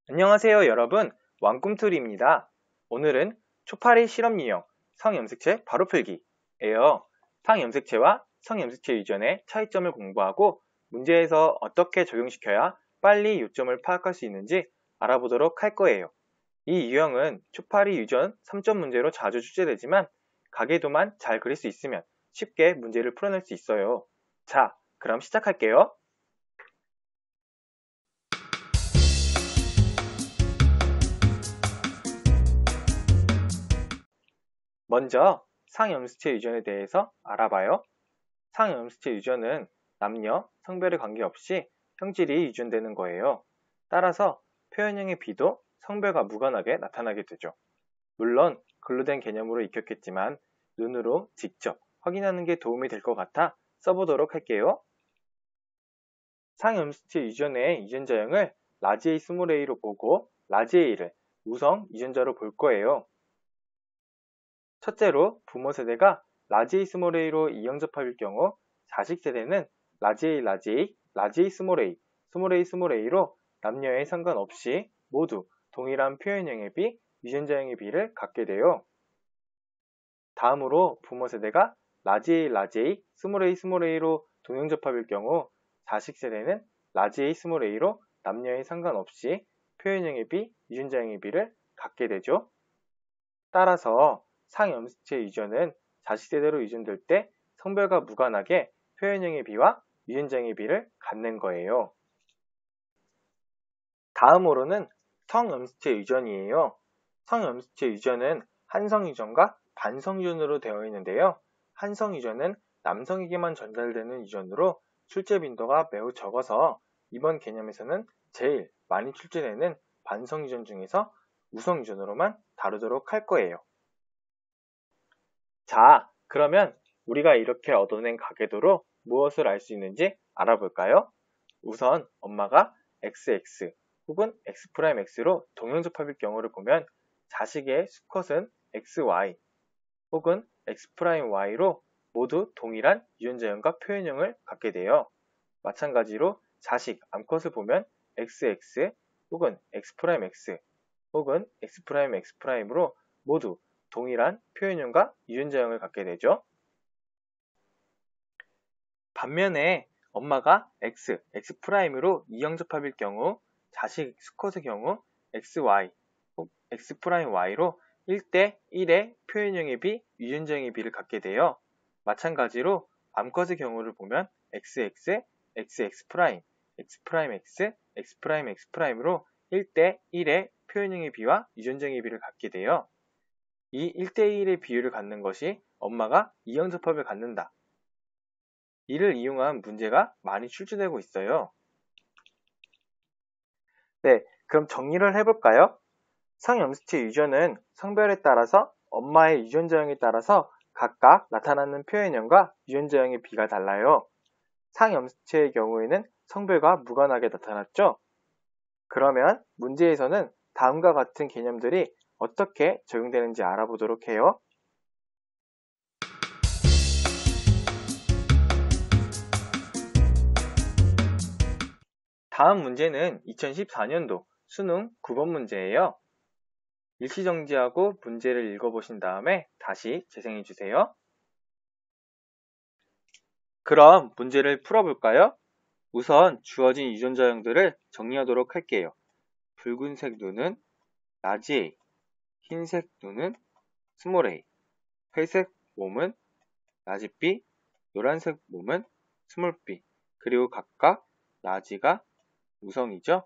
안녕하세요 여러분, 왕꿈투리입니다. 오늘은 초파리 실험 유형 성염색체 바로 풀기예요. 상염색체와 성염색체 유전의 차이점을 공부하고 문제에서 어떻게 적용시켜야 빨리 요점을 파악할 수 있는지 알아보도록 할 거예요. 이 유형은 초파리 유전 3점 문제로 자주 출제되지만 가계도만 잘 그릴 수 있으면 쉽게 문제를 풀어낼 수 있어요. 자, 그럼 시작할게요. 먼저 상염색체 유전에 대해서 알아봐요. 상염색체 유전은 남녀, 성별에 관계없이 형질이 유전되는 거예요. 따라서 표현형의 B도 성별과 무관하게 나타나게 되죠. 물론 글로 된 개념으로 익혔겠지만 눈으로 직접 확인하는 게 도움이 될 것 같아 써보도록 할게요. 상염색체 유전의 유전자형을 라지 A 스몰 a로 보고 라지 A를 우성 유전자로 볼 거예요. 첫째로 부모 세대가 라지 A 스몰 a로 이형접합일 경우 자식 세대는 라지 A, 라지 A, 라지 A 스몰 a, 스몰 a, 스몰 a로 남녀에 상관없이 모두 동일한 표현형의 B, 유전자형의 B를 갖게 돼요. 다음으로 부모 세대가 라지 A, 라지 A, 스몰 a, 스몰 a로 동형접합일 경우 자식 세대는 라지 A, 스몰 a로 남녀에 상관없이 표현형의 B, 유전자형의 B를 갖게 되죠. 따라서 상염색체 유전은 자식 세대로 유전될 때 성별과 무관하게 표현형의 B와 유전자형의 B를 갖는 거예요. 다음으로는 성염색체 유전이에요. 성염색체 유전은 한성 유전과 반성 유전으로 되어 있는데요. 한성 유전은 남성에게만 전달되는 유전으로 출제 빈도가 매우 적어서 이번 개념에서는 제일 많이 출제되는 반성 유전 중에서 우성 유전으로만 다루도록 할 거예요. 자, 그러면 우리가 이렇게 얻어낸 가계도로 무엇을 알 수 있는지 알아볼까요? 우선 엄마가 XX 혹은 X'X로 동형접합일 경우를 보면 자식의 수컷은 XY 혹은 X'Y로 모두 동일한 유전자형과 표현형을 갖게 돼요. 마찬가지로 자식 암컷을 보면 XX 혹은 X'X 혹은 X'X'로 모두 동일한 표현형과 유전자형을 갖게 되죠. 반면에 엄마가 X, X'으로 이형접합일 경우 자식 수컷의 경우 XY, 혹 X'Y로 1대 1의 표현형의 B, 유전자형의 B를 갖게 돼요. 마찬가지로 암컷의 경우를 보면 XX, XX', X'X, X'X'로 1대 1의 표현형의 B와 유전자형의 B를 갖게 돼요. 이 1대1의 비율을 갖는 것이 엄마가 이형접합을 갖는다. 이를 이용한 문제가 많이 출제되고 있어요. 네, 그럼 정리를 해볼까요? 상염색체 유전은 성별에 따라서 엄마의 유전자형에 따라서 각각 나타나는 표현형과 유전자형의 B가 달라요. 상염색체의 경우에는 성별과 무관하게 나타났죠? 그러면 문제에서는 다음과 같은 개념들이 어떻게 적용되는지 알아보도록 해요. 다음 문제는 2014년도 수능 9번 문제예요. 일시정지하고 문제를 읽어보신 다음에 다시 재생해 주세요. 그럼 문제를 풀어볼까요? 우선 주어진 유전자형들을 정리하도록 할게요. 붉은색 눈은 라지 A, 흰색 눈은 스몰 a, 회색 몸은 라지 B, 노란색 몸은 스몰 b, 그리고 각각 라지가 우성이죠.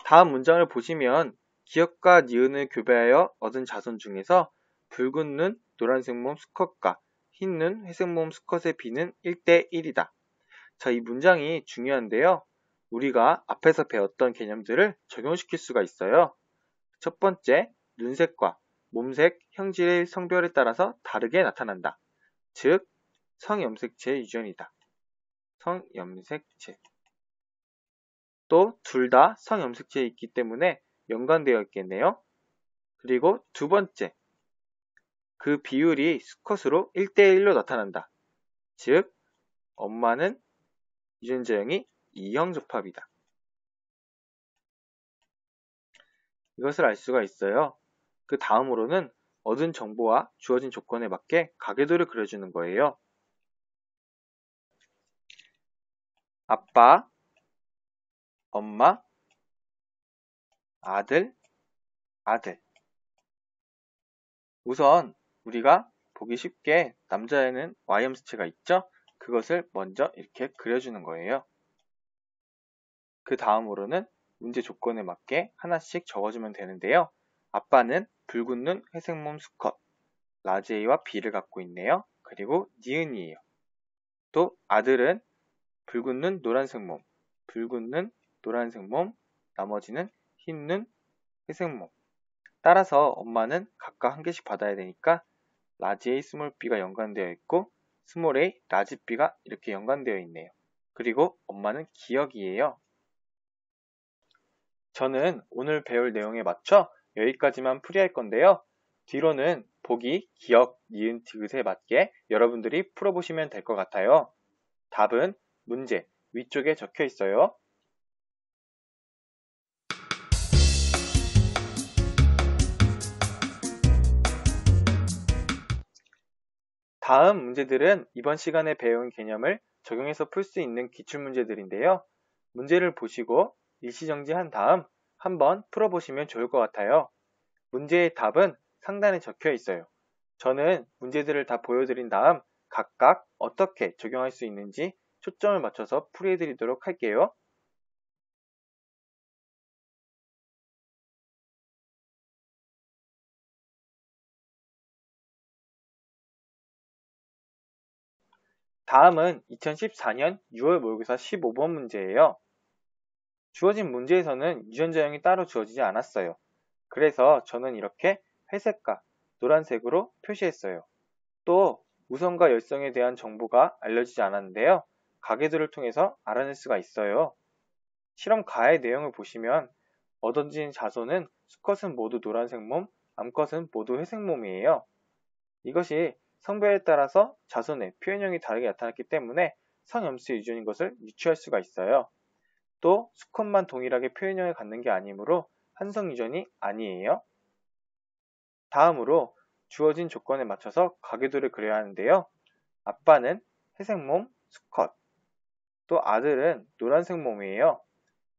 다음 문장을 보시면 기역과 니은을 교배하여 얻은 자손 중에서 붉은 눈, 노란색 몸 수컷과 흰 눈, 회색 몸 수컷의 비는 1대 1이다. 자, 이 문장이 중요한데요. 우리가 앞에서 배웠던 개념들을 적용시킬 수가 있어요. 첫 번째, 눈색과 몸색, 형질의 성별에 따라서 다르게 나타난다. 즉, 성염색체 유전이다. 성염색체. 또 둘 다 성염색체에 있기 때문에 연관되어 있겠네요. 그리고 두 번째, 그 비율이 수컷으로 1대1로 나타난다. 즉, 엄마는 유전자형이 이형접합이다. 이것을 알 수가 있어요. 그 다음으로는 얻은 정보와 주어진 조건에 맞게 가계도를 그려주는 거예요. 아빠, 엄마, 아들, 아들. 우선 우리가 보기 쉽게 남자에는 Y함수체가 있죠? 그것을 먼저 이렇게 그려주는 거예요. 그 다음으로는 문제 조건에 맞게 하나씩 적어주면 되는데요. 아빠는 붉은 눈, 회색 몸 수컷, 라지 A와 B를 갖고 있네요. 그리고 니은이에요. 또 아들은 붉은 눈, 노란색 몸, 붉은 눈, 노란색 몸, 나머지는 흰 눈, 회색 몸. 따라서 엄마는 각각 한 개씩 받아야 되니까 라지 A, 스몰 b가 연관되어 있고 스몰 a, 라지 b가 이렇게 연관되어 있네요. 그리고 엄마는 기억이에요. 저는 오늘 배울 내용에 맞춰 여기까지만 풀이할 건데요. 뒤로는 보기, 기억, 니은, 디귿에 맞게 여러분들이 풀어보시면 될 것 같아요. 답은 문제 위쪽에 적혀 있어요. 다음 문제들은 이번 시간에 배운 개념을 적용해서 풀 수 있는 기출문제들인데요. 문제를 보시고 일시정지한 다음 한번 풀어보시면 좋을 것 같아요. 문제의 답은 상단에 적혀 있어요. 저는 문제들을 다 보여드린 다음 각각 어떻게 적용할 수 있는지 초점을 맞춰서 풀이해드리도록 할게요. 다음은 2014년 6월 모의고사 15번 문제예요. 주어진 문제에서는 유전자형이 따로 주어지지 않았어요. 그래서 저는 이렇게 회색과 노란색으로 표시했어요. 또 우선과 열성에 대한 정보가 알려지지 않았는데요. 가계도를 통해서 알아낼 수가 있어요. 실험 가해 내용을 보시면 얻어진 자손은 수컷은 모두 노란색 몸, 암컷은 모두 회색 몸이에요. 이것이 성별에 따라서 자손의 표현형이 다르게 나타났기 때문에 성염수의 유전인 것을 유추할 수가 있어요. 또 수컷만 동일하게 표현형을 갖는 게 아니므로 한성 유전이 아니에요. 다음으로 주어진 조건에 맞춰서 가계도를 그려야 하는데요. 아빠는 회색 몸 수컷, 또 아들은 노란색 몸이에요.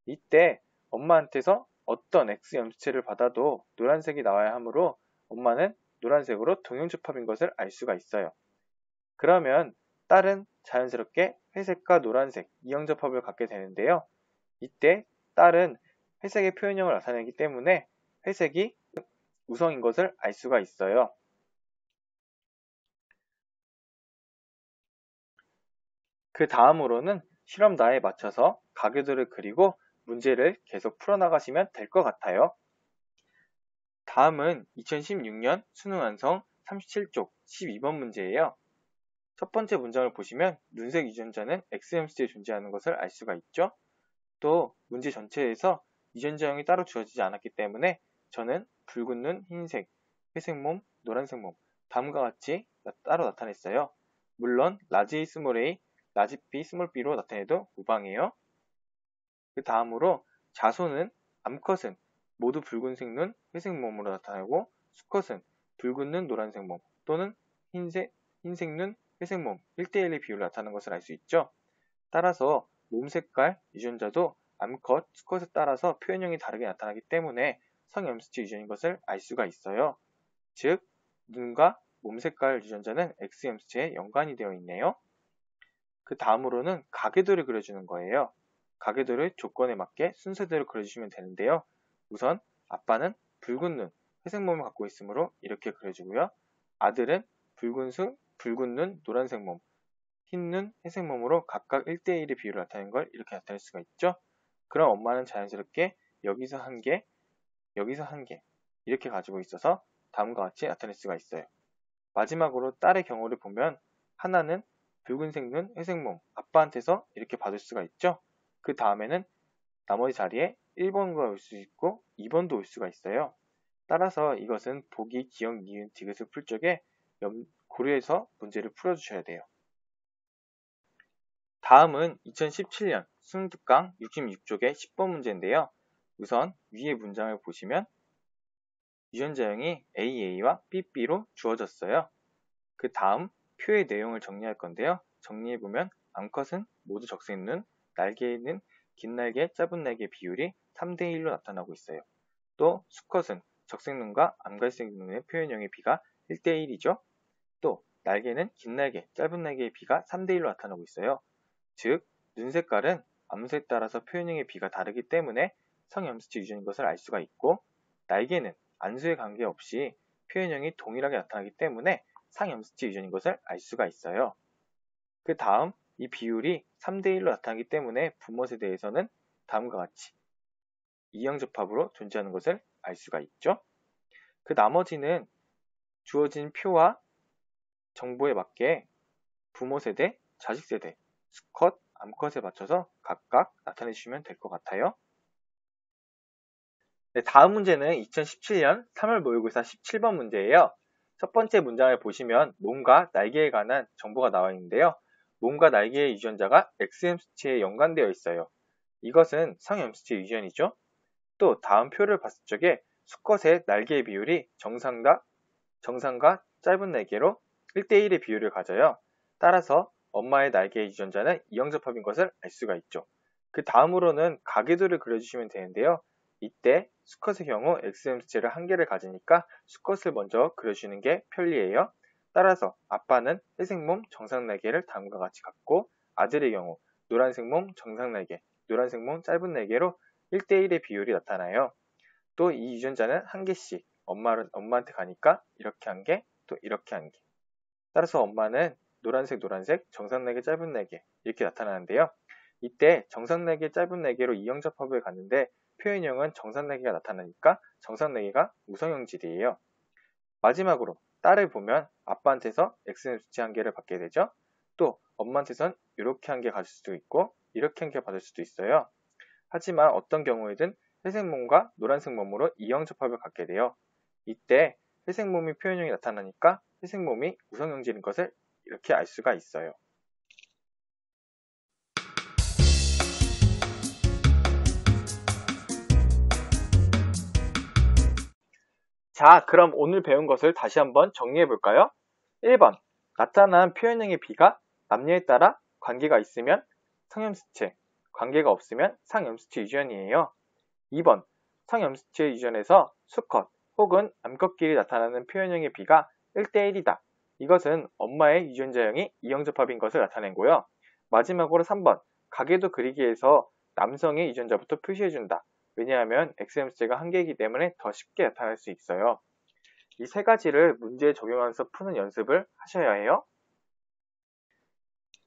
이때 엄마한테서 어떤 X 염수체를 받아도 노란색이 나와야 하므로 엄마는 노란색으로 동형접합인 것을 알 수가 있어요. 그러면 딸은 자연스럽게 회색과 노란색 이형접합을 갖게 되는데요. 이때 딸은 회색의 표현형을 나타내기 때문에 회색이 우성인 것을 알 수가 있어요. 그 다음으로는 실험 나에 맞춰서 가계도를 그리고 문제를 계속 풀어나가시면 될 것 같아요. 다음은 2016년 수능 완성 37쪽 12번 문제예요. 첫 번째 문장을 보시면 눈색 유전자는 X염수체에 존재하는 것을 알 수가 있죠. 또 문제 전체에서 유전자형이 따로 주어지지 않았기 때문에 저는 붉은 눈, 흰색, 회색 몸, 노란색 몸 다음과 같이 따로 나타냈어요. 물론 라지 A, 스몰 a, 라지 B, 스몰 b로 나타내도 무방해요. 그 다음으로 자손은 암컷은 모두 붉은색 눈, 회색 몸으로 나타나고 수컷은 붉은 눈, 노란색 몸 또는 흰색 눈, 회색 몸 1대1의 비율로 나타나는 것을 알 수 있죠. 따라서 몸 색깔 유전자도 암컷, 수컷에 따라서 표현형이 다르게 나타나기 때문에 성염수체 유전인 것을 알 수가 있어요. 즉, 눈과 몸 색깔 유전자는 X염수체에 연관이 되어 있네요. 그 다음으로는 가계도를 그려주는 거예요. 가계도를 조건에 맞게 순서대로 그려주시면 되는데요. 우선 아빠는 붉은 눈, 회색 몸을 갖고 있으므로 이렇게 그려주고요. 아들은 붉은 눈, 노란색 몸, 흰 눈, 회색 몸으로 각각 1대1의 비율을 나타내는 걸 이렇게 나타낼 수가 있죠. 그럼 엄마는 자연스럽게 여기서 한 개, 여기서 한 개 이렇게 가지고 있어서 다음과 같이 나타낼 수가 있어요. 마지막으로 딸의 경우를 보면 하나는 붉은색 눈, 회색 몸, 아빠한테서 이렇게 받을 수가 있죠. 그 다음에는 나머지 자리에 1번과 올 수 있고 2번도 올 수가 있어요. 따라서 이것은 보기, 기억, 니은, 디귿을 풀 적에 고려해서 문제를 풀어주셔야 돼요. 다음은 2017년 수능 특강 66쪽의 10번 문제인데요. 우선 위의 문장을 보시면 유전자형이 AA와 BB로 주어졌어요. 그 다음 표의 내용을 정리할 건데요. 정리해보면 암컷은 모두 적색눈, 날개에는 긴 날개, 짧은 날개 비율이 3대1로 나타나고 있어요. 또 수컷은 적색눈과 암갈색 눈의 표현형의 비가 1대1이죠. 또 날개는 긴 날개, 짧은 날개의 비가 3대1로 나타나고 있어요. 즉, 눈 색깔은 암수에 따라서 표현형의 비가 다르기 때문에 성염수치 유전인 것을 알 수가 있고, 날개는 안수에 관계없이 표현형이 동일하게 나타나기 때문에 상염수치 유전인 것을 알 수가 있어요. 그 다음 이 비율이 3대1로 나타나기 때문에 부모 세대에서는 다음과 같이 이형접합으로 존재하는 것을 알 수가 있죠. 그 나머지는 주어진 표와 정보에 맞게 부모 세대, 자식 세대, 수컷, 암컷에 맞춰서 각각 나타내 주시면 될 것 같아요. 네, 다음 문제는 2017년 3월 모의고사 17번 문제예요. 첫 번째 문장을 보시면 몸과 날개에 관한 정보가 나와 있는데요. 몸과 날개의 유전자가 XM 수치에 연관되어 있어요. 이것은 성염수치 유전이죠. 또 다음 표를 봤을 적에 수컷의 날개의 비율이 정상과 짧은 날개로 1대1의 비율을 가져요. 따라서 엄마의 날개의 유전자는 이형접합인 것을 알 수가 있죠. 그 다음으로는 가계도를 그려주시면 되는데요. 이때 수컷의 경우 XM 수치를 한 개를 가지니까 수컷을 먼저 그려주는 게 편리해요. 따라서 아빠는 회색 몸 정상 날개를 다음과 같이 갖고, 아들의 경우 노란색 몸 정상 날개, 노란색 몸 짧은 날개로 1대1의 비율이 나타나요. 또 이 유전자는 한 개씩 엄마한테 가니까 이렇게 한 개, 또 이렇게 한 개. 따라서 엄마는 노란색, 정상 날개, 짧은 날개 이렇게 나타나는데요. 이때 정상 날개, 짧은 날개로 이형접합을 갔는데 표현형은 정상 날개가 나타나니까 정상 날개가 우성형질이에요. 마지막으로 딸을 보면 아빠한테서 X는 수치 한 개를 받게 되죠. 또 엄마한테선 이렇게 한 개 가질 수도 있고 이렇게 한 개 받을 수도 있어요. 하지만 어떤 경우에든 회색 몸과 노란색 몸으로 이형접합을 갖게 돼요. 이때 회색 몸이 표현형이 나타나니까 회색 몸이 우성형질인 것을 이렇게 알 수가 있어요. 자, 그럼 오늘 배운 것을 다시 한번 정리해 볼까요? 1번, 나타난 표현형의 비가 남녀에 따라 관계가 있으면 성염수치, 관계가 없으면 상염수치 유전이에요. 2번, 성염수치 유전에서 수컷 혹은 암컷끼리 나타나는 표현형의 비가 1대1이다. 이것은 엄마의 유전자형이 이형접합인 것을 나타낸고요. 마지막으로 3번, 가계도 그리기에서 남성의 유전자부터 표시해준다. 왜냐하면 XM수치가 한 개이기 때문에 더 쉽게 나타날 수 있어요. 이 세 가지를 문제에 적용하면서 푸는 연습을 하셔야 해요.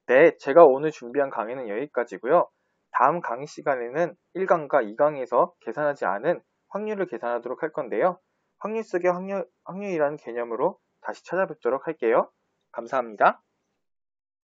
네, 제가 오늘 준비한 강의는 여기까지고요. 다음 강의 시간에는 1강과 2강에서 계산하지 않은 확률을 계산하도록 할 건데요. 확률 속의 확률이라는 개념으로 다시 찾아뵙도록 할게요. 감사합니다.